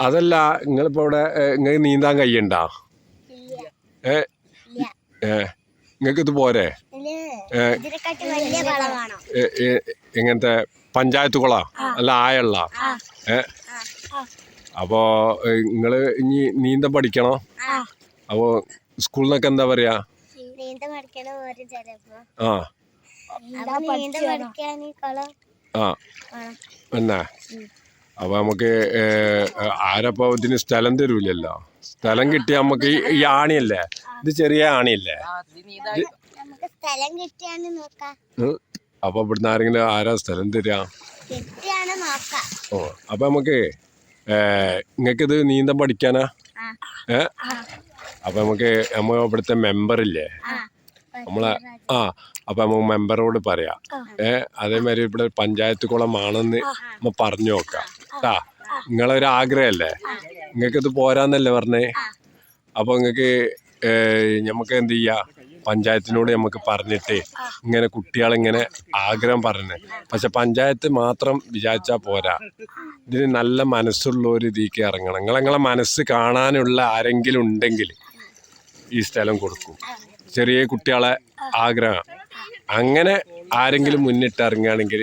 അതല്ല, നിങ്ങളിപ്പോ ഇവിടെ നിങ്ങൾക്ക് നീന്താൻ കഴിയണ്ടാ? നിങ്ങൾക്ക് ഇത് പോരെ? എങ്ങനത്തെ പഞ്ചായത്ത് കുളാ അല്ല ആയുള്ള? അപ്പോ നിങ്ങള് ഇനി നീന്തം പഠിക്കണോ? അപ്പോ സ്കൂളിൽ നിന്നൊക്കെ എന്താ പറയാ? എന്നാ അപ്പൊ നമുക്ക് ആരപ്പോ ഇതിന് സ്ഥലം തരൂലല്ലോ. സ്ഥലം കിട്ടിയ നമുക്ക് ഈ ആണിയല്ലേ, ഇത് ചെറിയ ആണിയല്ലേ? അപ്പൊ ഇവിടുന്ന് ആരെങ്കിലും ആരാ സ്ഥലം തരിക? ഓ, അപ്പൊ നമുക്ക് നിങ്ങൾക്കിത് നീന്തം പഠിക്കാനാ? അപ്പൊ നമ്മ ഇവിടുത്തെ മെമ്പറില്ലേ നമ്മളെ അപ്പൊ നമുക്ക് മെമ്പറോട് പറയാം. അതേമാതിരി ഇവിടെ പഞ്ചായത്ത് കുളമാണെന്ന് നമ്മ പറഞ്ഞു നോക്കാം കേട്ടാ. നിങ്ങളൊരു ആഗ്രഹമല്ലേ, നിങ്ങൾക്കിത് പോരാന്നല്ലേ പറഞ്ഞേ? അപ്പൊ നിങ്ങക്ക് നമുക്ക് എന്ത് ചെയ്യാ, പഞ്ചായത്തിനോട് നമുക്ക് പറഞ്ഞിട്ട് ഇങ്ങനെ കുട്ടികളിങ്ങനെ ആഗ്രഹം പറഞ്ഞു. പക്ഷെ പഞ്ചായത്ത് മാത്രം വിചാരിച്ചാൽ പോരാ, ഇതിന് നല്ല മനസ്സുള്ളവർ ഇതിലേക്ക് ഇറങ്ങണം. നിങ്ങളെ മനസ്സ് കാണാനുള്ള ആരെങ്കിലും ഉണ്ടെങ്കിൽ ഈ സ്ഥലം കൊടുക്കും. ചെറിയ കുട്ടികളെ ആഗ്രഹം അങ്ങനെ ആരെങ്കിലും മുന്നിട്ട് ഇറങ്ങുകയാണെങ്കിൽ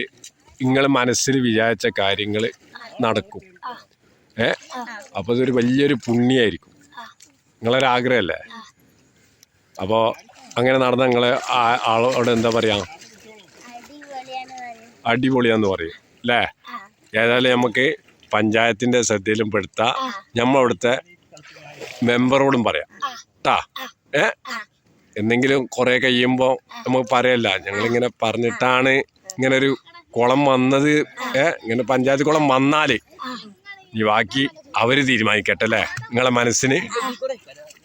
നിങ്ങൾ മനസ്സിൽ വിചാരിച്ച കാര്യങ്ങൾ നടക്കും. അപ്പോൾ ഇതൊരു വലിയൊരു പുണ്യമായിരിക്കും. നിങ്ങളൊരാഗ്രഹമല്ലേ? അപ്പോൾ അങ്ങനെ നടന്ന നിങ്ങളെ ആളോട് എന്താ പറയാ? അടിപൊളിയാന്ന് പറയും അല്ലേ? ഏതായാലും നമുക്ക് പഞ്ചായത്തിൻ്റെ ശ്രദ്ധയിലും പെടുത്താം, നമ്മളവിടുത്തെ മെമ്പറോടും പറയാം കേട്ടാ. എന്തെങ്കിലും കുറെ കഴിയുമ്പോൾ നമുക്ക് പറയല്ല, ഞങ്ങളിങ്ങനെ പറഞ്ഞിട്ടാണ് ഇങ്ങനൊരു കുളം വന്നത്. ഇങ്ങനെ പഞ്ചായത്ത് കുളം വന്നാല് ഈ ബാക്കി അവര് തീരുമാനിക്കട്ടെ അല്ലേ, നിങ്ങളെ മനസ്സിന്.